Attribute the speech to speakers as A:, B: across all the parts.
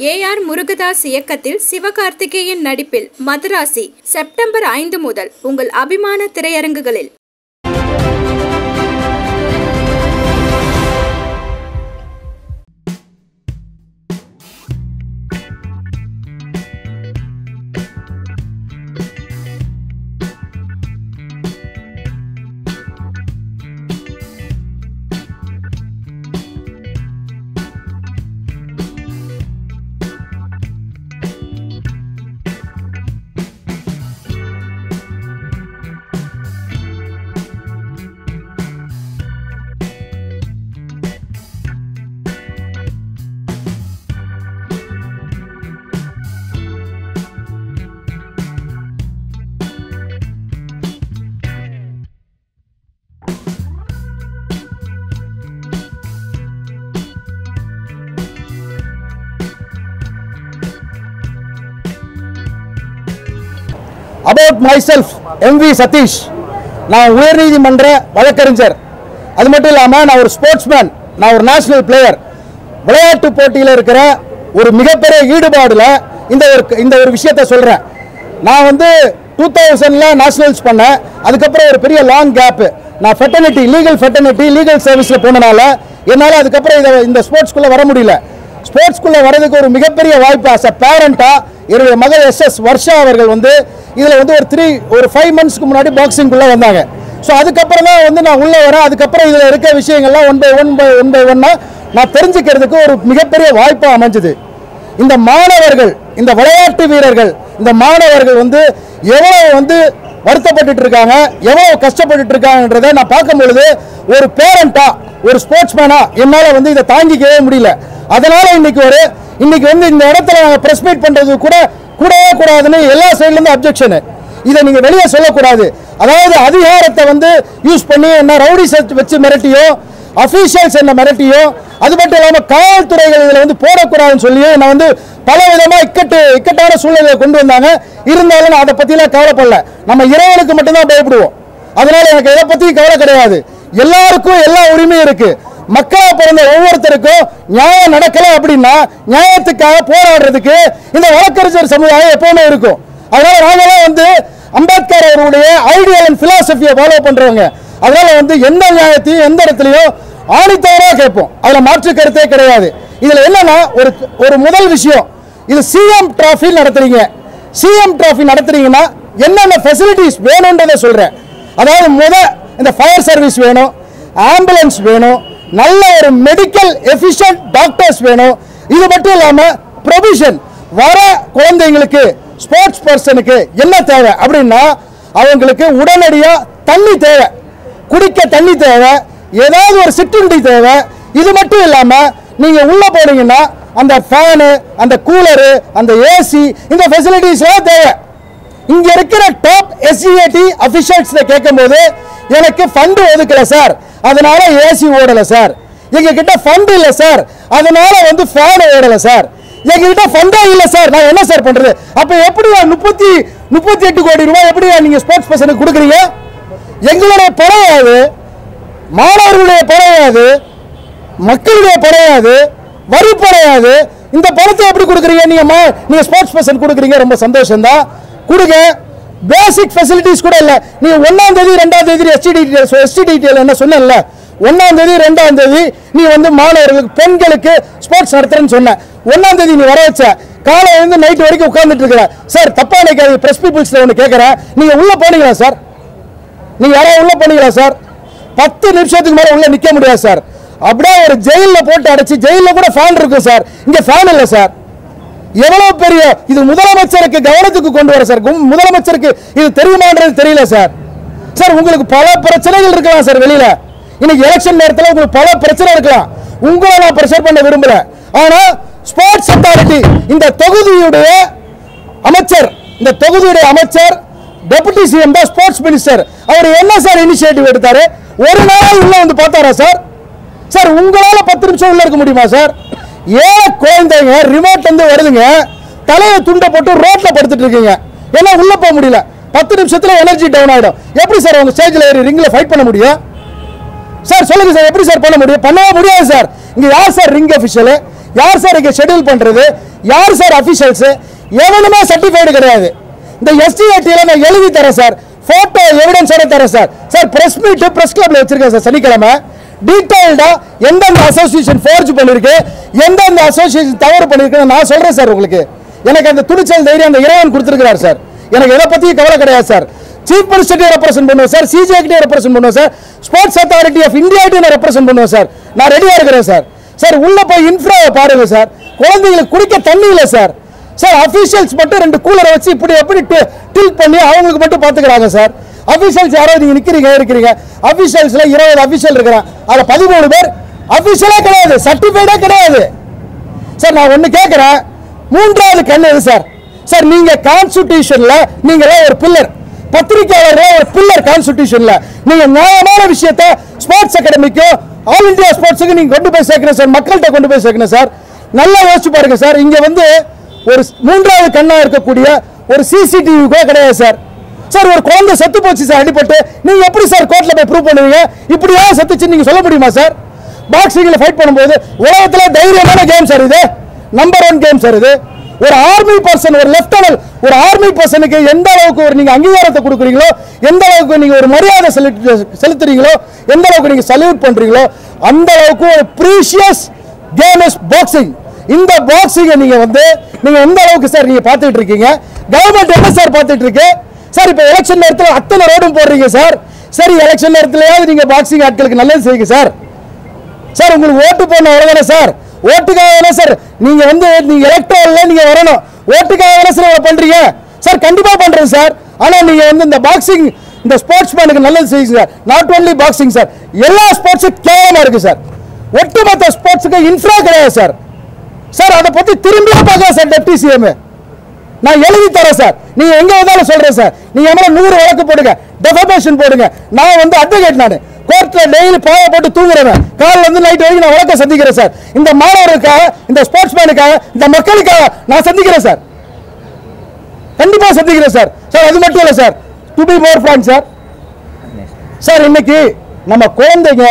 A: AR Murugadoss இயக்கத்தில் சிவகார்த்திகேயன் நடிப்பில் Madrasi September 5 முதல் உங்கள் அபிமான திரையரங்குகளில்.
B: About myself, MV Satish. நான் உயர்நீதிமன்ற வழக்கறிஞர். அது மட்டும் இல்லாமல் நான் ஒரு ஸ்போர்ட்ஸ்மேன், நான் ஒரு நேஷனல் பிளேயர். விளையாட்டு போட்டியில் இருக்கிற ஒரு மிகப்பெரிய ஈடுபாடில் இந்த ஒரு விஷயத்தை சொல்கிறேன். நான் வந்து 2000 நேஷனல்ஸ் பண்ணேன். அதுக்கப்புறம் ஒரு பெரிய லாங் கேப்பு. நான் லீகல் சர்வீஸில் போனனால என்னால் அதுக்கப்புறம் இந்த ஸ்போர்ட்ஸ்குள்ளே வர முடியல. ஸ்போர்ட்ஸ்குள்ளே வரதுக்கு ஒரு மிகப்பெரிய வாய்ப்பு ஆஸ் அ பேரண்ட்டாக என்னுடைய மகள் SS வர்ஷா அவர்கள் வந்து இதில் வந்து ஒரு 5 மந்த்ஸ்க்கு முன்னாடி பாக்ஸிங்குள்ளே வந்தாங்க. ஸோ அதுக்கப்புறம் தான் வந்து நான் உள்ளே வரேன். அதுக்கப்புறம் இதில் இருக்க விஷயங்கள்லாம் ஒன் பை ஒன்னாக நான் தெரிஞ்சுக்கிறதுக்கு ஒரு மிகப்பெரிய வாய்ப்பாக அமைஞ்சுது. இந்த மாணவர்கள், இந்த விளையாட்டு வீரர்கள், இந்த மாணவர்கள் வந்து எவ்வளோ வந்து வருத்தப்பட்டு இருக்காங்க, எவ்வளோ கஷ்டப்பட்டு இருக்காங்கன்றதை நான் பார்க்கும் பொழுது ஒரு பேரண்டா, ஒரு ஸ்போர்ட்ஸ்மேனா என்னால் வந்து இதை தாங்கிக்கவே முடியல. அதனால இன்னைக்கு வந்து இந்த இடத்துல நாங்கள் பிரஸ் மீட் பண்றது கூடவே கூடாதுன்னு எல்லா சைட்லேருந்து அப்ஜெக்ஷனு. இதை நீங்கள் வெளியே சொல்லக்கூடாது. அதாவது அதிகாரத்தை வந்து யூஸ் பண்ணி என்ன ரவுடி வச்சு மிரட்டியோ, அஃபீஷியல்ஸ் என்ன மிரட்டியோ, அது மட்டும் இல்லாமல் காவல்துறைகள் இதில் வந்து போடக்கூடாதுன்னு சொல்லியோ நான் வந்து பல விதமாக இக்கட்டான சூழ்நிலையை கொண்டு வந்தாங்க. இருந்தாலும் நான் அதை பற்றிலாம் கவலைப்படல. நம்ம இறைவனுக்கு மட்டும்தான் பயப்படுவோம். அதனால எனக்கு எதை பற்றியும் கவலை கிடையாது. எல்லாருக்கும் எல்லா உரிமையும் இருக்கு. மக்களா பிறந்த ஒவ்வொருத்தருக்கும் நியாயம் நடக்கல அப்படின்னா நியாயத்துக்காக போராடுறதுக்கு இந்த வழக்கறிஞர் சமுதாயம் எப்பவுமே இருக்கும். அதனால நாங்களாம் வந்து அம்பேத்கர் அவருடைய ஐடியல் அண்ட் பிலாசபியை ஃபாலோ பண்றவங்க. அதனால வந்து எந்த நியாயத்தையும் எந்த இடத்துலையும் ஆணித்தவரா கேட்போம். அதுல மாற்று கருத்தே கிடையாது. இதுல என்னன்னா ஒரு முதல் விஷயம், இது சிஎம் டிராஃபி நடத்துறீங்க. சிஎம் டிராஃபி நடத்துறீங்கன்னா என்னென்ன ஃபெசிலிட்டிஸ் வேணும்ன்றதை சொல்றேன். அதாவது இந்த ஃபயர் சர்வீஸ் வேணும், ஆம்புலன்ஸ் வேணும், நல்ல ஒரு மெடிக்கல் எஃபிஷியன்ட் டாக்டர்ஸ் வேணும். இது மட்டும் இல்லாம ப்ரொவிஷன் வர குழந்தைங்களுக்கு, ஸ்போர்ட்ஸ் பர்சனுக்கு என்ன தேவை அப்படின்னா அவங்களுக்கு உடனடியா தண்ணி தேவை, குடிக்க தண்ணி தேவை, ஏதாவது ஒரு சிற்றுண்டி தேவை. இது மட்டும் இல்லாம நீங்க உள்ள போனீங்கன்னா அந்த ஃபேனு, அந்த கூலரு, அந்த ஏசி, இந்த ஃபெசிலிட்டிஸ் எல்லாம் தேவை. இங்க இருக்கிற டாப் SEAT அபிஷியல்ஸ் கேட்கும்போது எனக்கு ஃபண்ட் ஒதுக்கல சார், அதனால ஏசி ஓடல சார். எங்க கிட்ட ஃபண்ட் இல்ல சார், அதனால வந்து ஃபேன் ஓடல சார். எங்க கிட்ட ஃபண்டே இல்ல சார், நான் என்ன சார் பண்றது? அப்ப எப்படி 38 கோடி ரூபாய் எப்படி நீங்க ஸ்போர்ட்ஸ் பர்சனுக்கு கொடுக்குறீங்க? எங்களுடைய படையாது, மாணவர்களுடைய படையாது, மக்களுடைய படையாது, வரி படையாது. இந்த பணத்தை எப்படி கொடுக்குறீங்க? நீங்க ஸ்போர்ட்ஸ் பர்சன் கொடுக்குறீங்க, ரொம்ப சந்தோஷம் தான், கொடுங்க. பேசிக் ஃபெசிலிட்டிஸ் கூட இல்ல. நீங்க 1ஆம் தேதி 2ஆம் தேதி STDTL என்ன சொன்னல, 1ஆம் தேதி 2ஆம் தேதி நீ வந்து மாணவர்களுக்கு, பெண்களுக்கு ஸ்போர்ட்ஸ் நடத்துறேன்னு சொன்ன. 1ஆம் தேதி நீ வர வச்ச, காலையில இருந்து நைட் வரைக்கும் உட்கார்ந்துட்டு இருக்கிற சார். தப்பா நினைக்காது, பிரஸ் பீப்புள்ஸ்ல ஒன்று கேட்கறேன், நீங்க உள்ள போனீங்களா சார்? நீங்க யாராவது உள்ள போனீங்களா சார்? 10 நிமிஷத்துக்கு மேல உள்ள நிக்க முடியாது சார். அப்படியே ஒரு ஜெயில போட்டு அடைச்சு, ஜெயில கூட ஃபேன் இருக்கும் சார், இங்க ஃபேன் இல்ல சார். எவ்வளவு பெரிய இது முதலமைச்சருக்கு கவனத்துக்கு கொண்டு வர சார். முதலமைச்சருக்கு இது தெரியுமான்றது தெரியல சார். சார் உங்களுக்கு பல பிரச்சனைகள் இருக்கலாம் சார். வெளியில இன்னைக்கு எலெக்ஷன் நேரத்தில் உங்களுக்கு பல பிரச்சனை இருக்கலாம். உங்களை நான் பிரஷர் பண்ண விரும்பல. ஆனா ஸ்போர்ட்ஸ் அத்தாரிட்டி, இந்த தொகுதியுடைய அமைச்சர் டெபுட்டி சிஎம் தான் ஸ்போர்ட்ஸ் மினிஸ்டர். அவர் என்ன சார் இனிஷியேட்டிவ் எடுத்தாரு? ஒரு நாள் உள்ள வந்து பார்த்தாரா சார்? சார் உங்களால 10 நிமிஷம் உள்ள இருக்க முடியுமா சார்? ஏழை குழந்தைங்க ரிமோட் வந்து வருதுங்க, தலையை துண்டை போட்டு ரோட்ல படுத்துட்டு இருக்கீங்க, ஏன்னா உள்ள போக முடியல. 10 நிமிஷத்துல எனர்ஜி டவுன் ஆயிடும். எப்படி சார் உங்க ஸ்டேஜ்ல ஏறி ரிங்ல ஃபைட் பண்ண முடியும்? சார் சொல்லுங்க சார், எப்படி சார் பண்ண முடியும்? பண்ணவே முடியாது சார். இங்க யார் சார் ரிங் அபிஷியல்? யார் சார் இங்க ஷெட்யூல் பண்றது? யார் சார் அஃபிஷியல்ஸ்? எவனுமே சர்டிஃபைடு கிடையாது. இந்த SGAT-ல நான் எழுதி தரேன் சார், போட்டோ எவிடன்ஸோட தரேன் sir. Sir press meet press கிளப்ல வச்சிருக்கேன் சார் சனிக்கிழமை. டீடைல்டா எந்தெந்த அசோசியேஷன் ஃபோர்ஜ் பண்ணிருக்கு, எந்தெந்த அசோசியேஷன் தவறு பண்ணிருக்குன்னு நான் சொல்றேன் சார் உங்களுக்கு. எனக்கு அந்த துணிச்சல் தைரியம் அந்த இறைவன் கொடுத்திருக்கிறார் சார். எனக்கு எதை பத்தியும் கவலை கிடையாது சார். சீஃப் மினிஸ்டர் ரெப்ரசென்ட் பண்ணுவேன் சார், CJK ரெப்ரசென்ட் பண்ணுவேன் sir, sports authority of India represent பண்ணுவேன் சார். நான் ரெடியா இருக்கிறேன் சார். சார் உள்ள போய் இன்ஃப்ராவை பாருங்க சார். குழந்தைகளுக்கு குடிக்க தண்ணி இல்லை சார். சார் அஃபிஷியல்ஸ் மட்டும் 2 கூலரை வச்சு இப்படி எப்படி டில் பண்ணி அவங்களுக்கு மட்டும் பார்த்துக்கிறாங்க சார். அஃபிஷியல்ஸ் யாரோ நீங்க இருக்கிறீங்க. அஃபிஷியல்ஸ்ல 20 அஃபிஷியல் இருக்கிறான், அதில் 13 பேர் அஃபிஷியலே கிடையாது, சர்டிஃபைடே கிடையாது சார். நான் ஒன்று கேட்குறேன், 3வது கண் எது சார்? சார் நீங்க கான்ஸ்டிடியூஷன்ல நீங்களே ஒரு பில்லர், பத்திரிகையாளர்களே ஒரு பில்லர் கான்ஸ்டிடியூஷன்ல. நீங்க நியாயமான விஷயத்தை ஸ்போர்ட்ஸ் அகாடமிக்கும் ஆல் இந்தியா ஸ்போர்ட்ஸுக்கு நீங்க கொண்டு போய் சேர்க்கணும் சார், மக்கள்கிட்ட கொண்டு போய் சேர்க்கணும் சார். நல்லா யோசிச்சு பாருங்க சார். இங்க வந்து ஒரு 3வது கண்ணா இருக்கக்கூடிய ஒரு CCTV கூட கிடையாது சார். சார் ஒரு குழந்தை செத்து போச்சு சார் அடிபட்டு, நீங்க எப்படி சார் கோர்ட்ல போய் ப்ரூவ் பண்ணுவீங்க? இப்படியா செத்துச்சு நீங்க சொல்ல முடியுமா சார்? பாக்ஸிங்ல ஃபைட் பண்ணும்போது உலகத்துல தைரியமான கேம் சார் இது, நம்பர் 1 கேம் சார் இது. ஒரு ஆர்மி பர்சன், ஒரு லெப்டினன்ட், ஒரு ஆர்மி பர்சனுக்கு எந்த அளவுக்கு ஒரு நீங்க அங்கீகாரத்தை கொடுக்குறீங்களோ, எந்த அளவுக்கு நீங்க ஒரு மரியாதை செலுத்துறீங்களோ, எந்த அளவுக்கு நீங்க சல்யூட் பண்றீங்களோ, அந்த அளவுக்கு ஒரு ப்ரீஷியஸ் கேம் இஸ் பாக்ஸிங். இந்த பாக்ஸிங்கை நீங்க எந்த அளவுக்கு சார் நீங்க பார்த்துட்டு இருக்கீங்க? கவர்மெண்ட் என்ன சார் பார்த்துட்டு இருக்கு சார்? இப்போ எலெக்ஷன் நேரத்தில் அத்தனை ரோடும் போடுறீங்க சார். சரி எலெக்ஷன் நேரத்திலேயாவது நீங்க பாக்ஸிங் ஆட்களுக்கு நல்லது செய்யுங்க சார். சார் உங்களுக்கு ஓட்டு போடணும் அவ்வளவுதானே சார்? ஓட்டுக்காக சார் நீங்க நீங்க எலக்ட்ரல்ல நீங்க வரணும், ஓட்டுக்காக சார் பண்றீங்க சார். கண்டிப்பா பண்றேன் சார். ஆனா நீங்க இந்த பாக்ஸிங் இந்த ஸ்போர்ட்ஸ் மேனுக்கு நல்லது செய்யுங்க sir. Not only boxing sir, எல்லா ஸ்போர்ட்ஸும் கேவலமா இருக்கு சார். ஒட்டுமொத்த ஸ்போர்ட்ஸுக்கு இன்ஃப்ரா கிடையாது சார். சார் அதை பத்தி திரும்பியே பார்க்கலாம் சார் டெப்டி சிஎம். நான் எழுதி தரேன் சார், நீங்க எங்க வந்தாலும் சொல்றேன் சார். நீங்க மேல 100 வழக்கு போடுங்க, டெஃபமேஷன் போடுங்க. நான் அட்வொகேட், நான் கோர்ட்ல டெய்லி பாய போட்டு தூங்குறேன். காலைல நைட் வரைக்கும் நான் வழக்க சந்திக்கிறேன் சார். இந்த மாணவர்களுக்காக, இந்த ஸ்போர்ட்ஸ் மேனுக்காக, இந்த மக்களுக்காக நான் சந்திக்கிறேன் சார். கண்டிப்பா சந்திக்கிறேன் சார். சார் அது மட்டும் இல்ல sir, to be more frank sir. Sir இன்னைக்கு நம்ம குழந்தைங்க,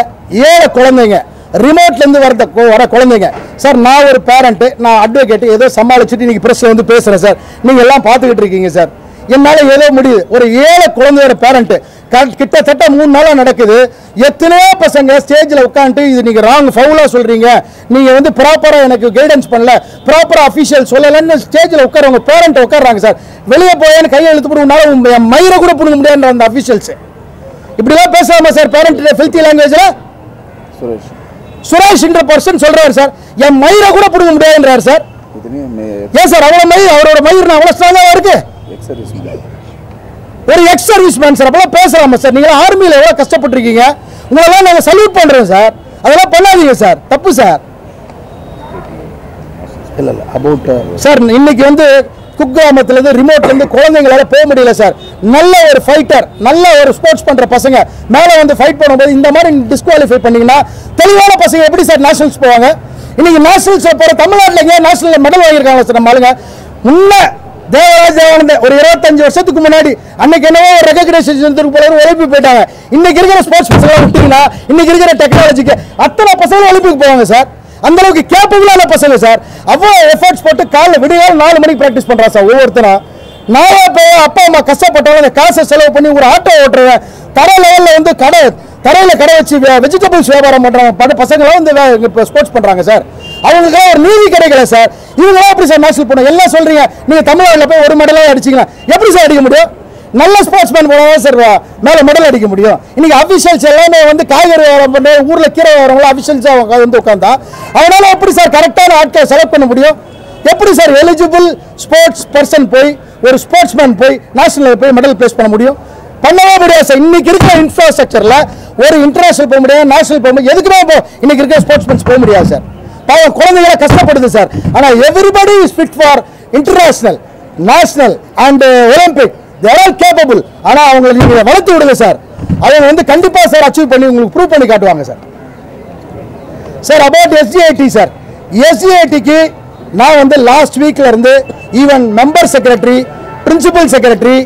B: ஏழை குழந்தைங்க, ரிமோட்ல இருந்து வர குழந்தைங்க சார். நான் ஒரு பேரண்ட், நான் அட்வொகேட், ஏதோ சமாளிச்சுட்டு இன்னைக்கு பிரஸ்ல பேசுறேன் சார். நீங்க எல்லாம் பார்த்துக்கிட்டு இருக்கீங்க சார். என்னால ஏதோ முடியுது. ஒரு ஏழை குழந்தையோட பேரண்ட் கிட்டத்தட்ட 3 நாளா நடக்குது. எத்தனையோ பசங்க ஸ்டேஜ்ல உட்காந்துட்டு இது நீங்க ராங் ஃபவுலா சொல்றீங்க, நீங்க ப்ராப்பரா எனக்கு கைடன்ஸ் பண்ணல, ப்ராப்பரா அபிஷியல் சொல்லலன்னு ஸ்டேஜ்ல உட்காரவங்க பேரண்ட் உட்கார்றாங்க சார். வெளியே போயேன்னு கையை எழுத்து போடுனால மயிரை கூட பிடுங்க முடியாதுன்ற அந்த அபிஷியல்ஸ் இப்படிலாம் பேசாம சார். பேரண்ட் ஃபில்தி லாங்குவேஜ்ல சுரேஷ் என்ற பர்சன் சொல்றாரு சார், என் மயிரை கூட பிடுங்க முடியாதுன்றாரு சார். ஏன் சார் அவ்வளவு மயிர், அவரோட மயிர் அவ்வளவு ஸ்ட்ராங்கா இருக்கு? ஒரு எக்ஸ் சர்வீஸ் மேன் சார், அப்பெல்லாம் பேசலாமா சார்? நீங்க ஆர்மியில எவ்வளவு கஷ்டப்பட்டிருக்கீங்க, உங்களெல்லாம் நாங்க சல்யூட் பண்றோம் சார். அதெல்லாம் பண்ணாதீங்க சார், தப்பு சார். இல்ல அபவுட் சார், இன்னைக்கு குக்கிராமத்துல இருந்து ரிமோட்ல இருந்து குழந்தைங்களால போக முடியல சார். நல்ல ஒரு ஃபைட்டர், நல்ல ஒரு ஸ்போர்ட்ஸ் பண்ற பசங்க மேல ஃபைட் பண்ணும்போது இந்த மாதிரி டிஸ்குவாலிஃபை பண்ணீங்கன்னா தெளிவான பசங்க எப்படி சார் நேஷனல்ஸ் போவாங்க? இன்னைக்கு நேஷனல்ஸ் போற தமிழ்நாட்டில் நேஷனல் மெடல் வாங்கியிருக்காங்க சார் நம்ம ஆளுங்க. முன்ன தேவராஜ் தேவானந்த ஒரு 25 வருஷத்துக்கு முன்னாடி அன்னைக்கு என்னவோ ஒரு ரெகக்னேஷன் போல ஒலிம்பிக் போயிட்டாங்க. இன்னைக்கு இருக்கிற ஸ்போர்ட்ஸ் பசங்க விட்டீங்கன்னா, இன்னைக்கு இருக்கிற டெக்னாலஜிக்கு அத்தனை பசங்க ஒலிம்பிக் போவாங்க சார். அந்த அளவுக்கு கேப்பபிளான பசங்க சார். அவ்வளவு எஃபர்ட்ஸ் போட்டு காலைல விடியால் 4 மணிக்கு பிராக்டிஸ் பண்றா சார் ஒவ்வொருத்தரும். நாயா போய் அப்பா அம்மா கஷ்டப்பட்டவங்க காசை செலவு பண்ணி ஒரு ஆட்டோ ஓட்டுறவன், தர லெவல்ல தரையில கடை வச்சு வெஜிடபிள்ஸ் வியாபாரம் பண்றாங்க பசங்களும் ஸ்போர்ட்ஸ் பண்றாங்க சார். அவங்களுக்கு ஒரு நீதி கிடைக்கல சார். இவங்களாம் எப்படி சார் நேஷனல் போனோம்? எல்லாம் சொல்றீங்க நீங்க தமிழ்நாட்டில் போய் ஒரு மெடலாக அடிச்சிக்கலாம், எப்படி சார் அடிக்க முடியும்? நல்ல ஸ்போர்ட்ஸ்மேன் போனாலும் சார் மேல மெடல் அடிக்க முடியும். இன்னைக்கு அபிஷியல்ஸ் எல்லாமே காய்கறி வியாபாரம் பண்ண ஊர்ல கீரை வியாபாரம் அபிஷியல்ஸா உட்காந்தா அவனால எப்படி சார் கரெக்டான ஆட்களை செலக்ட் பண்ண முடியும்? எப்படி சார் எலிஜிபிள் ஸ்போர்ட்ஸ் பர்சன் போய் ஒரு ஸ்போர்ட்ஸ்மேன் போய் நேஷனல் போய் மெடல் பிளேஸ் பண்ண முடியும்? பண்ணவே முடியாது சார். இன்னைக்கு இருக்கிற இன்ஃப்ராஸ்ட்ரக்சர்ல ஒரு இன்டர்நேஷனல் போக முடியாது, நேஷனல் போக முடியாது, எதுக்குமே இன்னைக்கு இருக்கிற ஸ்போர்ட்ஸ்மேன்ஸ் போக முடியாது சார். பாவம் குழந்தைகளை கஷ்டப்படுது சார். ஆனா everybody is fit for international, national and Olympic. they are capable. ஆனா அவங்களை நீங்க வளர்த்து விடுங்க சார். அவங்க கண்டிப்பா சார் அச்சீவ் பண்ணி உங்களுக்கு ப்ரூவ் பண்ணி காட்டுவாங்க sir. Sir about SGAT sir, SGATக்கு நான் லாஸ்ட் வீக்ல இருந்து even member secretary, principal secretary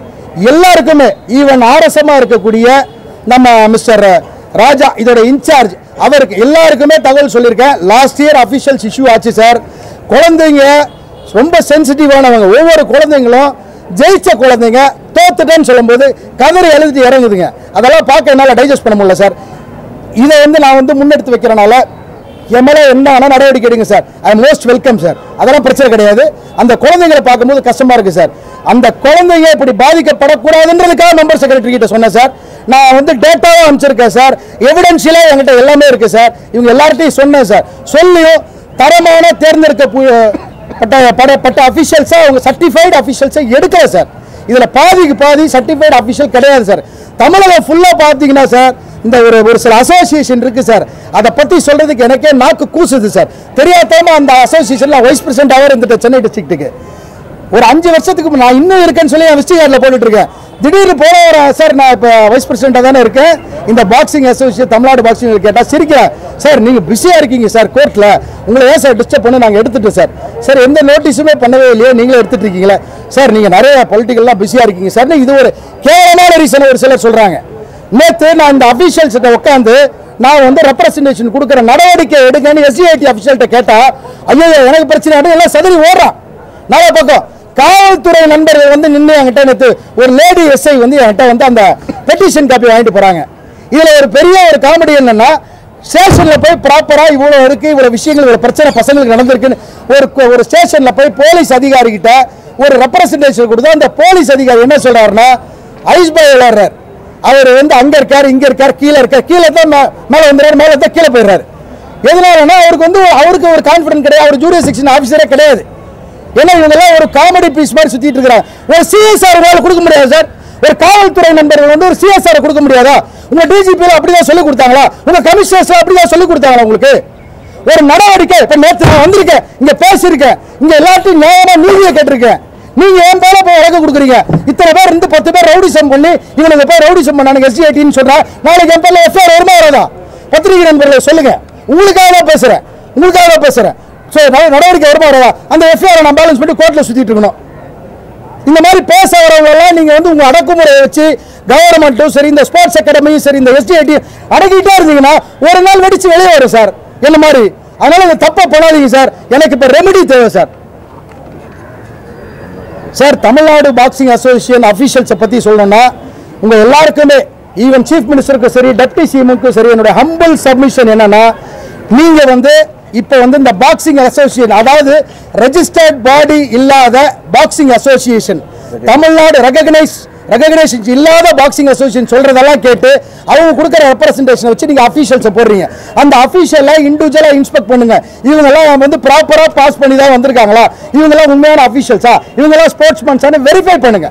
B: எல்லாருக்குமே, ஈவன் ஆர்எஸ்எம்மா இருக்கக்கூடிய நம்ம மிஸ்டர் ராஜா இதோட இன்சார்ஜ் அவருக்கு எல்லாருக்குமே தகவல் சொல்லியிருக்கேன். லாஸ்ட் இயர் அஃபிஷியல்ஸ் இஷ்யூ ஆச்சு சார். குழந்தைங்க ரொம்ப சென்சிட்டிவானவங்க. ஒவ்வொரு குழந்தைங்களும் ஜெயிச்ச குழந்தைங்க தோத்துட்டேன்னு சொல்லும்போது கதறி எழுதிட்டு இறங்குதுங்க. அதெல்லாம் பார்க்க என்னால் டைஜஸ்ட் பண்ண முடியல சார். இதை நான் முன்னெடுத்து வைக்கிறனால என் மேலே என்ன நடவடிக்கை எடுங்க sir. I am most welcome sir. அதெல்லாம் பிரச்சனை கிடையாது. அந்த குழந்தைங்களை பார்க்கும்போது கஷ்டமா இருக்கு சார். அந்த குழந்தைங்க இப்படி பாதிக்கப்படக்கூடாதுன்றதுக்காக மெம்பர் செக்ரட்டரி கிட்ட சொன்னேன் சார். நான் டேட்டாவும் அனுப்பிச்சிருக்கேன் சார். எவிடன்ஷியலா என்கிட்ட எல்லாமே இருக்கு சார். இவங்க எல்லார்ட்டையும் சொன்னேன் சார். சொல்லியும் தரமான தேர்ந்தெடுக்கப்பட்ட அஃபிஷியல்ஸா அவங்க சர்டிஃபைடு அஃபிஷியல்ஸை எடுக்கல சார். இதுல பாதிக்கு பாதி சர்டிஃபைடு அஃபிஷியல் கிடையாது சார். தமிழகம் ஃபுல்லா பார்த்தீங்கன்னா சார் இந்த ஒரு சில அசோசியேஷன் இருக்கு சார். அதை பத்தி சொல்றதுக்கு எனக்கே நாக்கு கூசுது சார். தெரியாதமா அந்த அசோசியேஷன்ல வைஸ் பிரசிடென்டாவே இருந்துட்டு சென்னை டிஸ்ட்ரிக்ட்டுக்கு ஒரு 5 வருஷத்துக்கு நான் இன்னும் இருக்கேன்னு சொல்லி விசிட் கார்டில் போட்டுட்டு இருக்கேன். திடீர்னு போன சார் நான் இப்போ வைஸ் பிரசிடென்டாக தானே இருக்கேன் இந்த பாக்ஸிங் அசோசியேஷன் தமிழ்நாடு பாக்ஸிங் கேட்டால் சிரிக்கிறேன் சார். நீங்கள் பிஸியாக இருக்கீங்க சார் கோர்ட்டில், உங்களை ஏன் சார் டிஸ்டர்ப் பண்ணி நாங்கள் எடுத்துட்டோம் சார். சார் எந்த நோட்டீஸுமே பண்ணவே இல்லையே, நீங்களே எடுத்துட்டு இருக்கீங்களே சார். நீங்கள் நிறைய பொலிட்டிக்கல்லாம் பிஸியாக இருக்கீங்க சார். இது ஒரு கேவலமான ரீசன் ஒரு சிலர் சொல்கிறாங்க. நேற்று நான் இந்த அஃபீஷியல்ஸ்கிட்ட உட்காந்து நான் ரெப்ரசன்டேஷன் கொடுக்குற நடவடிக்கை எடுங்கன்னு எஸ்சிஐடி அஃபிஷியல்கிட்ட கேட்டால் ஐயோ எனக்கு பிரச்சனை எல்லாம் சதறி ஓடுறான். நல்ல பக்கம் காவல்துறை நண்பர்கள் நின்று என்கிட்ட நேற்று ஒரு லேடி எஸ்ஐ என்கிட்ட அந்த பெட்டிஷன் காப்பி வாங்கிட்டு போறாங்க. இதுல ஒரு பெரிய ஒரு காமெடி என்னன்னா ஸ்டேஷன்ல போய் ப்ராப்பரா இவ்வளவு இருக்கு, இவ்வளவு விஷயங்கள், இவ்வளவு பிரச்சனை பசங்களுக்கு நடந்திருக்குன்னு ஒரு ஸ்டேஷன்ல போய் போலீஸ் அதிகாரி கிட்ட ஒரு ரெப்ரசன்டேஷன் கொடுத்தா அந்த போலீஸ் அதிகாரி என்ன சொல்றாருன்னா ஐஸ் பாய் விளையாடுறாரு. அவர் அங்க இருக்காரு, இங்க இருக்காரு, கீழே இருக்காரு, கீழே தான் மேல வந்துடுறாரு, மேல தான் கீழே போயிடுறாரு. எதனாலன்னா அவருக்கு ஒரு கான்பிடன்ஸ் கிடையாது, அவர் ஜூனியர் செக்ஷன் ஆஃபீஸரே கிடையாது. ஏன்னா இவங்கெல்லாம் ஒரு காமெடி பீஸ் மாதிரி சுத்திட்டு இருக்காங்க. ஒரு சிஎஸ்ஆர் கொடுக்க முடியாது சார். ஒரு காவல்துறை நண்பர்கள் ஒரு சிஎஸ்ஆர் கொடுக்க முடியாதா? உங்க டிஜிபி அப்படிதான் சொல்லி கொடுத்தாங்களா? உங்க கமிஷனர்ஸ் அப்படிதான் சொல்லி கொடுத்தாங்களா? உங்களுக்கு ஒரு நடவடிக்கை இப்ப நேற்று நான் வந்திருக்கேன், இங்க பேசியிருக்கேன், இங்க எல்லாத்தையும் நியாயமா நீதியை கேட்டிருக்கேன். நீங்க ஏன் போல போய் வழக்கு கொடுக்குறீங்க? இத்தனை பேர் 10 பேர் ரவுடிசம் பண்ணி இவனுக்கு போய் ரவுடிசம் பண்ணானுங்க எஸ்சிஐடின்னு சொல்றா. நாளைக்கு என் பேர்ல எஃப்ஐஆர் வருமா வராதா? பத்திரிகை நண்பர்களை சொல்லுங்க. உங்களுக்காக தான் பேசுறேன். நடவடிக்கை வருமா வராதா? அந்த எஃப்ஐஆர் நான் பேலன்ஸ் பண்ணி கோர்ட்ல சுத்திட்டு இருக்கணும். இந்த மாதிரி பேச வரவங்க எல்லாம் நீங்க உங்க அடக்குமுறையை வச்சு கவர்மெண்ட்டும் சரி, இந்த ஸ்போர்ட்ஸ் அகாடமியும் சரி, இந்த எஸ்டிஐடி அடக்கிட்டே இருந்தீங்கன்னா ஒரு நாள் வெடிச்சு வெளியே வரும் சார் என்ன மாதிரி. அதனால இந்த தப்பா பண்ணாதீங்க சார். எனக்கு இப்ப ரெமெடி தேவை sir. Sir Tamil Nadu boxing association அபிஷியல்ஸை பத்தி சொல்லணும்னா உங்க எல்லாருக்குமே ஈவன் சீஃப் மினிஸ்டருக்கும் சரி, டெப்டி சிஎம்க்கும் சரி, என்னோட ஹம்பிள் சப்மிஷன் என்னன்னா நீங்க இப்போ இந்த பாக்ஸிங் அசோசியேஷன், அதாவது ரெஜிஸ்டர்ட் பாடி இல்லாத பாக்ஸிங் அசோசியேஷன், தமிழ்நாடு ரெகக்னைசேஷன் இல்லாத பாக்ஸிங் அசோசியேஷன் சொல்றதெல்லாம் கேட்டு அவங்க கொடுக்குற ரெப்ரசன்டேஷனை வச்சு நீங்க அஃபீஷியல்ஸை போடுறீங்க. அந்த அஃபீஷியலை இண்டிவிஜுவலா இன்ஸ்பெக்ட் பண்ணுங்க. இவங்கெல்லாம் ப்ராப்பரா பாஸ் பண்ணி தான் வந்திருக்காங்களா? இவங்கெல்லாம் உண்மையான அஃபீஷியல்ஸா? இவங்கெல்லாம் ஸ்போர்ட்ஸ்மேன்ஸான வெரிஃபை பண்ணுங்க.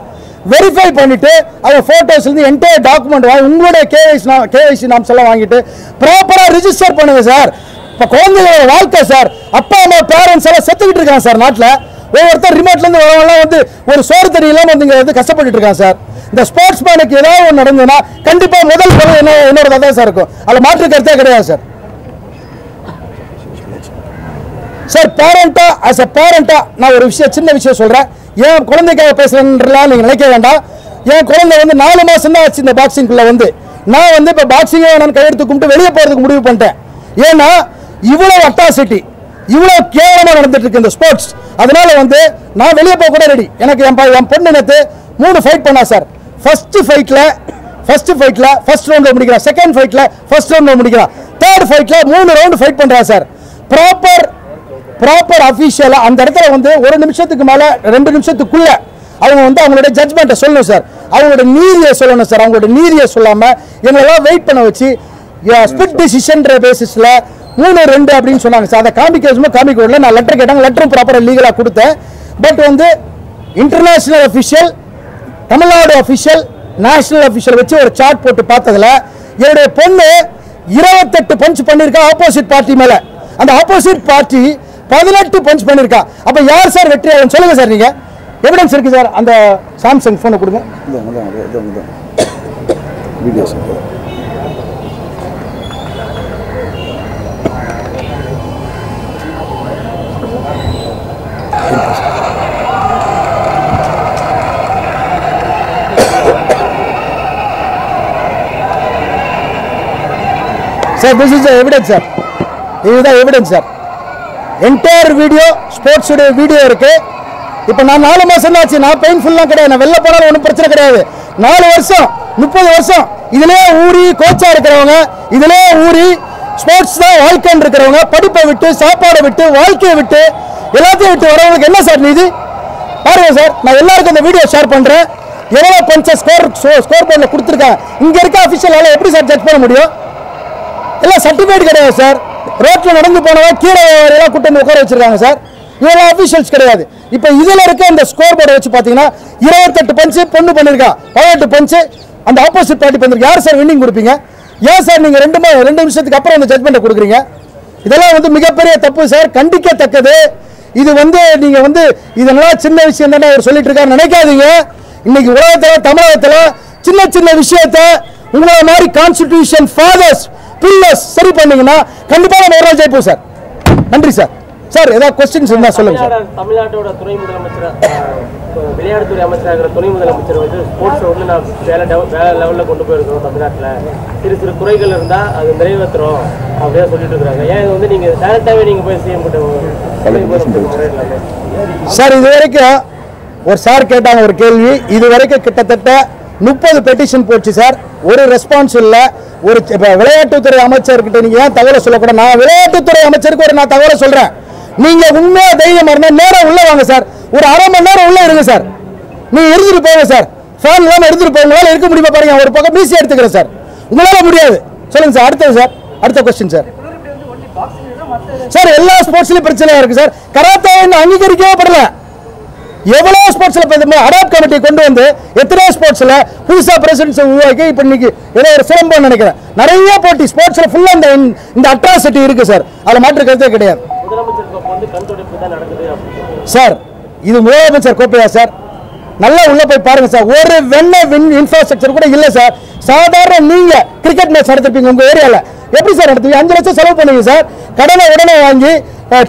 B: வெரிஃபை பண்ணிட்டு அவங்க போட்டோஸ்ல இருந்து என்டையர் டாக்குமெண்ட் வாங்கி உங்களுடைய கேவைசி நாம்ஸ் எல்லாம் வாங்கிட்டு ப்ராப்பரா ரிஜிஸ்டர் பண்ணுங்க சார். இப்ப குழந்தைகளோட வாழ்க்கை சார், அப்பா அம்மா பேரண்ட்ஸ் எல்லாம் செத்துக்கிட்டு இருக்காங்க சார். நாட்டில் ஒவ்வொருத்தர் ரிமோட்ல இருந்து வரவங்க ஒரு சோறு தண்ணி இல்லாம கஷ்டப்பட்டு இருக்காங்க சார். இந்த ஸ்போர்ட்ஸ் மேனுக்கு ஏதாவது ஒன்று நடந்ததுன்னா கண்டிப்பா முதல் என்னோட தான் சார் இருக்கும். அதுல மாற்று கருத்தே கிடையாது சார். சார் பேரண்டா ஆஸ் எ பேரண்டா நான் ஒரு சின்ன விஷயம் சொல்றேன். என் குழந்தைக்காக பேசுறேன்றலாம் நீங்க நினைக்க வேண்டாம். என் குழந்தை 4 மாசம் தான் ஆச்சு இந்த பாக்ஸிங்குள்ள நான் இப்ப பாக்ஸிங்கை நான் கையெடுத்து கும்பிட்டு வெளியே போறதுக்கு முடிவு பண்ணிட்டேன். ஏன்னா இவ்வளவு அட்டாசிட்டி, இவ்வளவு கேவலமா நடந்துட்டு இருக்கு இந்த ஸ்போர்ட்ஸ். அதனால நான் வெளியே போக கூட ரெடி. எனக்கு என் பொண்ணு நேத்து 3 ஃபைட் பண்ணா சார். ஃபர்ஸ்ட் ஃபைட்ல ஃபர்ஸ்ட் ரவுண்ட்ல முடிக்கிறா, செகண்ட் ஃபைட்ல ஃபர்ஸ்ட் ரவுண்ட்ல முடிக்கிறா, தேர்ட் ஃபைட்ல 3 ரவுண்ட் ஃபைட் பண்றா சார். ப்ராப்பர் அஃபீஷியலா அந்த இடத்துல 1 நிமிஷத்துக்கு மேல 2 நிமிஷத்துக்குள்ள அவங்க அவங்களுடைய ஜட்ஜ்மெண்ட்டை சொல்லணும் சார். அவங்களோட நீதியை சொல்லணும் சார். அவங்களோட நீதியை சொல்லாம எங்களெல்லாம் வெயிட் பண்ண வச்சு ஸ்பிட் டிசிஷன்ற பேசிஸ்ல 3-2 அப்படின்னு சொன்னாங்க சார். அதை காமிக்க விடல. நான் லெட்டர் கேட்டாங்க, லெட்டரும் ப்ராப்பரா லீகலா கொடுத்தேன். But international official, Tamil Nadu official, national official வச்சு ஒரு சார்ட் போட்டு பார்த்ததுல என்னுடைய பொண்ணு 28 பஞ்ச் பண்ணிருக்கா ஆப்போசிட் பார்ட்டி மேல. அந்த ஆப்போசிட் பார்ட்டி 18 பஞ்ச் பண்ணிருக்கா. அப்ப யார் சார் வெற்றியாளன் சொல்லுங்க சார். நீங்க எவிடன்ஸ் இருக்கு சார். அந்த சாம்சங் போனை கொடுங்க. Sir, this is the evidence, sir. This is the evidence, sir. Entire video sports video இருக்கு. இப்போ நான் 4 மாசம் ஆச்சு. நான் பெயின்ஃபுல்லாம் கிடையாது. நான் வெளில போனாலும் ஒன்றும் பிரச்சனை கிடையாது. 4 வருஷம் 30 வருஷம் இதிலே ஊறி கோச்சா இருக்கிறவங்க, இதிலே ஊறி ஸ்போர்ட்ஸ் தான் வாழ்க்கைன்னு இருக்கிறவங்க, படிப்பை விட்டு சாப்பாடை விட்டு வாழ்க்கையை விட்டு எல்லாத்தையும் விட்டு வரவங்களுக்கு என்ன சார் நீதி? பாருங்க சார், நான் எல்லாருக்கும் இந்த வீடியோ ஷேர் பண்றேன். எவ்வளோ பஞ்ச ஸ்கோர் போர்டில் கொடுத்துருக்காங்க. இங்க இருக்க அஃபிஷியலால எப்படி சார் ஜட்ஜ் பண்ண முடியும்? எல்லாம் சர்டிஃபிகேட் கிடையாது சார். ரோட்ல நடந்து போனவங்க கீழே எல்லாம் கூட்டம் உட்கார வச்சிருக்காங்க சார். இவெல்லாம் அஃபிஷியல்ஸ் கிடையாது. இப்போ இதில் இருக்க இந்த ஸ்கோர் போர்டை வச்சு பார்த்தீங்கன்னா 28 பஞ்சு பொண்ணு பண்ணியிருக்கா, 18 பஞ்சு அந்த ஆப்போசிட் பார்ட்டி பண்ணிருக்கு. யார் சார் வின்னிங் கொடுப்பீங்க? ஏன் சார் நீங்கள் 2 நிமிஷத்துக்கு அப்புறம் அந்த ஜட்மெண்ட்டை கொடுக்குறீங்க? இதெல்லாம் மிகப்பெரிய தப்பு சார், கண்டிக்கத்தக்கது. இது நீங்க இதெல்லாம் சின்ன விஷயம் தானே அவர் சொல்லிட்டு இருக்காரு நினைக்காதீங்க. இன்னைக்கு உலகத்தில் தமிழகத்தில் சின்ன சின்ன விஷயத்த உங்களை மாதிரி கான்ஸ்டிடியூஷன் ஃபாதர்ஸ் பில்லர்ஸ் சரி பண்ணீங்கன்னா கண்டிப்பா நம்ம ஒரு நாள் ஜெயிப்போம் சார். நன்றி சார். சார் ஏதாவது கொஸ்டின்ஸ் இருந்தா சொல்லுங்க சார்.
C: தமிழ்நாட்டோட துணை முதலமைச்சர், விளையாட்டுத்துறை அமைச்சராக துணை முதலமைச்சர் ஸ்போர்ட்ஸ் நான் வேலை லெவலில் கொண்டு போயிருக்கிறோம். தமிழ்நாட்டில் சிறு குறைகள் இருந்தால் அது நிறைவேற்றுறோம் அப்படியே சொல்லிட்டு இருக்கிறாங்க. ஏன் இது நீங்கள் டேரக்டாகவே நீங்கள் போய் சிஎம் கிட்ட
B: சார்? இது வரைக்கும் ஒரு சார் கேட்டாங்க ஒரு கேள்வி. இது வரைக்கும் கிட்டத்தட்ட 30 பெட்டிஷன் போச்சு சார். ஒரு ரெஸ்பான்ஸ் இல்லை. ஒரு விளையாட்டுத்துறை அமைச்சர்கிட்ட நீங்க ஏன் தகவலை சொல்லக்கூடாது? நான் விளையாட்டுத்துறை அமைச்சருக்கு நான் தகவலை சொல்றேன். நீங்க உண்மையா தைரியமா இருந்தா நேரம் உள்ள வாங்க சார். ஒரு அரை மணி நேரம் உள்ள இருங்க சார். நீங்க இருந்துட்டு போங்க சார். ஃபேன் இல்லாம எடுத்துட்டு போங்க. உங்களால இருக்க முடியுமா பாருங்க. ஒரு பக்கம் மீசி எடுத்துக்கிறேன் சார். உங்களால முடியாது. சொல்லுங்க சார். அடுத்தது சார், அடுத்த கொஸ்டின் சார். சார் எல்லா ஸ்போர்ட்ஸ்லயும் பிரச்சனையா இருக்கு சார். கராத்தே அங்கீகரிக்கவே படல. எவ்வளவு ஸ்போர்ட்ஸ்ல அடாப்ட் கமிட்டி கொண்டு வந்து எத்தனையோ ஸ்போர்ட்ஸ்ல புதுசா பிரசிடென்ட்ஸ் உருவாக்கி இப்ப இன்னைக்கு ஏதோ ஒரு சிலம்பம் நினைக்கிறேன். நிறைய போட்டி ஸ்போர்ட்ஸ்ல ஃபுல்லா இந்த அட்ராசிட்டி இருக்கு சார். அதுல மாற்று கருத்தே கிடையாது சார். இது முதலமைச்சர் கோப்பையா சார்? நல்லா உள்ள போய் பாருங்க சார். ஒரு இன்ஃப்ராஸ்ட்ரக்சர் கூட இல்ல சார். சாதாரண நீங்க கிரிக்கெட் மேட்ச் நடத்திருப்பீங்க உங்க ஏரியால. எப்படி சார் நடத்துவீங்க? 5 லட்சம் செலவு பண்ணுவீங்க சார். கடனை உடனே வாங்கி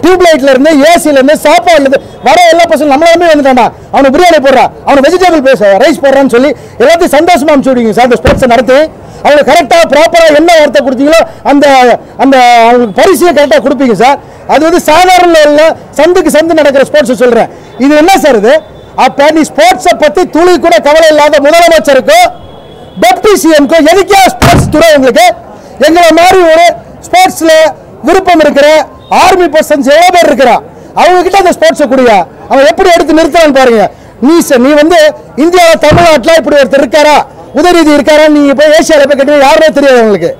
B: டியூப் லைட்ல இருந்து ஏசில இருந்து சாப்பாடுல இருந்து வர எல்லா பசங்களும் நம்மளாமே வந்துட்டானா அவனுக்கு பிரியாணி போடுறா, அவனுக்கு வெஜிடபிள் ரைஸ் போடுறான்னு சொல்லி எல்லாத்தையும் சந்தோஷமா அனுப்பிச்சு விடுவீங்க சார். அந்த ஸ்போர்ட்ஸை நடத்தி அவங்களுக்கு கரெக்டாக ப்ராப்பராக என்ன வார்த்தை கொடுத்தீங்களோ அந்த அந்த அவங்களுக்கு பரிசையை கரெக்டாக கொடுப்பீங்க சார். அது சாதாரண லெவலில் சந்துக்கு சந்து நடக்கிற ஸ்போர்ட்ஸ் சொல்றேன். இது என்ன சார் இது? அப்ப நீ ஸ்போர்ட்ஸை பத்தி துளி கூட கவலை இல்லாத முதலமைச்சருக்கும் டெப்டி சிஎம்க்கும் எதுக்கே ஸ்போர்ட்ஸ் துறை? உங்களுக்கு எங்களை மாதிரி ஒரு ஸ்போர்ட்ஸ்ல விருப்பம் இருக்கிற ஆர்மி பர்சன்ஸ் எவ்வளவு பேர் இருக்கிறா, அவங்க கிட்ட அந்த ஸ்போர்ட்ஸை கொடுங்க. அவன் எப்படி எடுத்து நிறுத்தலான்னு பாருங்க. நீ இந்தியாவில் தமிழ்நாட்டில் இப்படி ஒருத்தர் இருக்காரா, உதயநிதி இருக்காரா? நீங்க போய் ஏசியாவில் போய் கேட்டீங்க யாருமே தெரியாது உங்களுக்கு.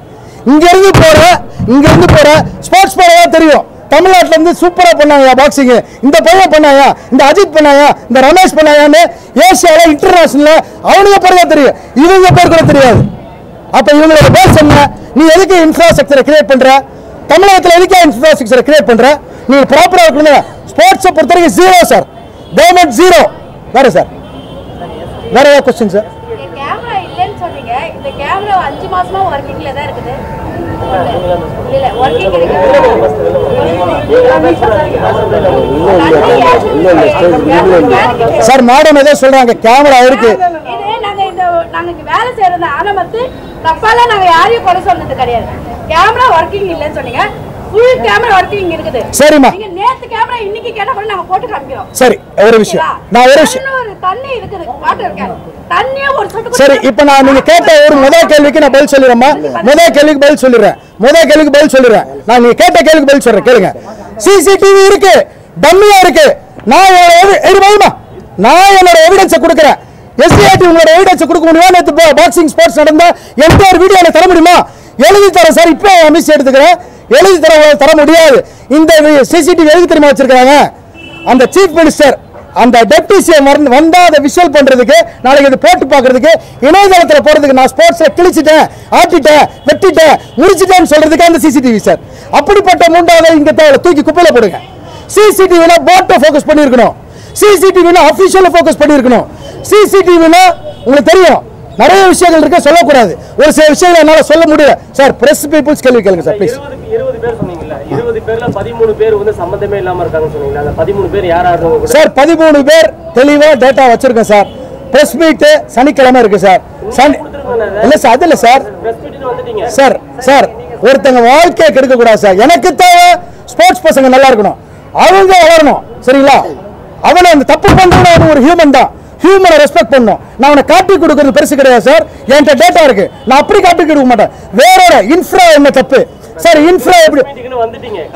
B: இங்க இருந்து போற ஸ்போர்ட்ஸ் போறதா தெரியும். தமிழ்நாட்டில இருந்து சூப்பரா பண்ணாங்க பாக்ஸிங், இந்த பையன் பண்ணாங்க, இந்த அஜித் பண்ணாங்க, இந்த ரமேஷ் பண்ணாங்கன்னு ஏசியால இன்டர்நேஷனல்ல அவனுக்கு பேர் தான் தெரியும். இவங்க பேர் கூட தெரியாது. அப்ப இவங்களோட பேர் சொன்ன நீ எதுக்கு இன்ஃப்ராஸ்ட்ரக்சரை கிரியேட் பண்ற? தமிழகத்தில் எதுக்கு இன்ஃப்ராஸ்ட்ரக்சரை கிரியேட் பண்ற? நீங்க ப்ராப்பரா இருக்கணும். ஸ்போர்ட்ஸை பொறுத்த வரைக்கும் ஜீரோ சார். Government zero. வேற சார் வேற ஏதாவது கொஸ்டின் சார்?
D: கேமரா இல்லன்னு சொன்னீங்க. இந்த கேமரா 5 மாசமா வர்க்கிங்ல தான் இருக்குது. இல்ல வர்க்கிங் இருக்கு
B: சார். மேடம் ஏதோ சொல்றாங்க கேமரா இருக்கு.
D: நாங்க வேலை செய்யறது ஆனா தப்பால நாங்க யாரையும் கொலை சொன்னது கிடையாது. கேமரா வர்க்கிங் இல்லன்னு சொன்னீங்க. ஃபுல் கேமரா வர்க்கிங் இருக்குது.
B: சரிமா.
D: நீங்க நேத்து கேமரா இன்னைக்கு கேட்டா கூட நாங்க போட்டு காமிக்கிறோம்.
B: சரி ஒரு விஷயம் நான் ஒரு விஷயம்
D: தண்ணி இருக்குது வாட்டர் கேன் தண்ணியே ஒரு சொட்டு.
B: சரி இப்போ நான் நீங்க கேட்ட ஒரு முதல் கேள்விக்கு நான் பதில் சொல்லிடுறேன். முதல் கேள்விக்கு பதில் சொல்லிடுறேன். நான் நீங்க கேட்ட கேள்விக்கு பதில் சொல்றேன் கேளுங்க. சிசிடிவி இருக்கு, டம்மியா இருக்கு. நான் என்னோட எவிடன்ஸை கொடுக்குறேன். எஸ்டிஆர்டி உங்களோட எவிடன்ஸ் கொடுக்க முடியுமா? நேற்று பாக்ஸிங் ஸ்போர்ட்ஸ் நடந்த என்டையர் வீடியோ எனக்கு தர முடியுமா? எழுதி தரேன் சார். இப்போ மிஸ் எடுத்துக்கிறேன். எழுதி தர முடியாது. இந்த சிசிடிவி எழுதி தெரியுமா வச்சிருக்காங்க? அந்த சீஃப் மினிஸ்டர் அந்த டெப்டி சிஎம் வந்தா அதை விஷுவல் பண்றதுக்கு, நாளைக்கு இது போட்டு பார்க்கறதுக்கு, இணையதளத்தில் போறதுக்கு நான் ஸ்போர்ட்ஸ்ல கிழிச்சிட்டேன், ஆட்டிட்டேன், வெட்டிட்டேன், முடிச்சிட்டேன்னு சொல்றதுக்கு அந்த சிசிடிவி சார். அப்படிப்பட்ட மூன்றாவது இங்க தூக்கி குப்பையில போடுங்க. சிசிடிவினா போட்டை ஃபோக்கஸ் பண்ணியிருக்கணும். சிசிடிவினா அஃபிஷியலை ஃபோக்கஸ் பண்ணியிருக்கணும். சிசிடிவினா உங்களுக்கு தெரியும் நிறைய விஷயங்கள் இருக்க சொல்லக்கூடாது. ஒரு சில விஷயங்கள் என்னால சொல்ல முடியல சார். பிரஸ் பீப்புள்ஸ் கேள்வி கேளுங்க சார் ப்ளீஸ்.
C: 20 பேர் சொன்னீங்கல்ல, 20 பேர்ல 13 பேர் சம்பந்தமே இல்லாம இருக்காங்க சொன்னீங்களா? அந்த 13 பேர் யாரா இருக்காங்க
B: சார்? 13 பேர் தெளிவா டேட்டா வச்சிருக்கேன் சார். பிரஸ் மீட் சனிக்கிழமை இருக்கு சார். இல்ல சார் அது இல்ல சார். சார் ஒருத்தங்க வாழ்க்கையை கெடுக்க கூடாது சார். எனக்கு தேவை ஸ்போர்ட்ஸ் பசங்க நல்லா இருக்கணும். அவங்க வளரணும். சரிங்களா? அவனை அந்த தப்பு பண்றவன ஒரு ஹியூமன் தான். ஹியூமனை ரெஸ்பெக்ட் பண்ணணும். நான் அவனை காட்டி கொடுக்கறது பெருசு கிடையாது சார். என்கிட்ட டேட்டா இருக்கு, நான் அப்படி காட்டி கொடுக்க மாட்டேன். வேற இன்ஃப்ரா என்ன தப்பு சார்? இன்ஃப்ரா எப்படி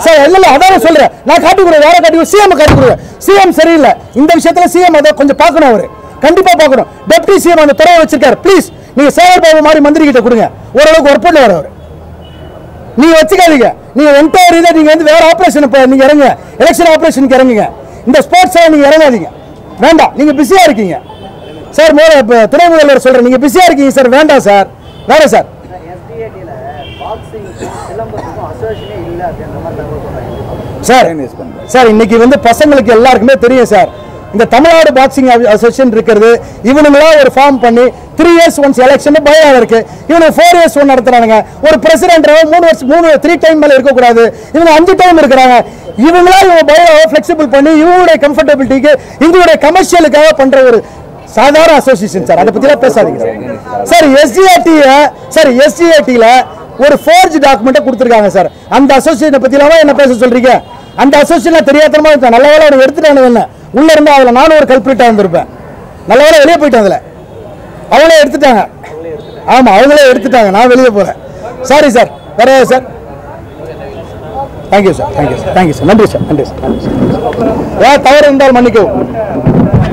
B: சார்? இல்ல அதான் சொல்றேன். நான் காட்டி கொடுக்க வேற காட்டி சிஎம் காட்டி கொடுக்க. சிஎம் சரியில்லை இந்த விஷயத்துல. சிஎம் அதை கொஞ்சம் பார்க்கணும். அவரு கண்டிப்பா பார்க்கணும். டெப்டி சிஎம் அந்த துறையை வச்சிருக்காரு. ப்ளீஸ் நீங்க சேகர் பாபு மாதிரி மந்திரி கிட்ட கொடுங்க. ஓரளவுக்கு ஒர்க் பண்ண வரவர் நீங்க வச்சுக்காதீங்க. நீங்க என்டையர் இதை நீங்க வந்து வேற ஆபரேஷன் நீங்க இறங்க, எலெக்ஷன் ஆபரேஷனுக்கு இறங்குங்க. இந்த ஸ்போர்ட்ஸ் நீங்க இறங்காதீங்க. வேண்டாம், நீங்க பிஸியா இருக்கீங்க சார். துணை முதல்வர் சொல்றேன், நீங்க பிஸியா இருக்கீங்க சார். வேண்டாம் சார். வேற சார் சார் சார் இன்னைக்கு வந்து பசங்களுக்கு எல்லாருக்குமே தெரியும் சார். இந்த தமிழ்நாடு பாக்ஸிங் அசோசியேஷன் இருக்கிறது. இவனுங்களா ஒரு ஃபார்ம் பண்ணி 3 years ஒன்ஸ் எலெக்ஷன் பயம் இருக்கு. இவங்க 4 years ஒன் நடத்துறாங்க. ஒரு பிரசிடென்ட் 3 டைம் மேல இருக்கக்கூடாது. இவங்க 5 டைம் இருக்கிறாங்க. இவங்களா இவங்க பயோவை ஃபிளெக்சிபிள் பண்ணி இவங்களுடைய கம்ஃபர்டபிலிட்டிக்கு இவங்களுடைய கமர்ஷியலுக்காக பண்ற ஒரு சாதாரண அசோசியேஷன் சார். அதை பத்திலாம் பேசாதீங்க சார். எஸ்ஜிஏடில ஒரு ஃபோர்ஜ் டாக்குமெண்ட்டை கொடுத்துருக்காங்க சார். அந்த அசோசியேஷனை பத்திலாம் என்ன பேச சொல்றீங்க? அந்த அசோசியேஷன் தெரியாதனமா இருக்கா? நல்ல வேலை அவனை எடுத்துட்டானு என்ன உள்ள இருந்தா அதுல நானும் ஒரு கல்பிரிட்டா இருந்திருப்பேன். நல்ல வேலை வெளியே போயிட்டேன். அதுல அவங்களே எடுத்துட்டாங்க. ஆமா அவங்களே எடுத்துட்டாங்க. நான் வெளியே போறேன். Sorry sir. வேற sir. Thank you sir. Thank you sir. நன்றி சார். நன்றி சார். ஏன் தவறு இருந்தால் மன்னிக்கவும்.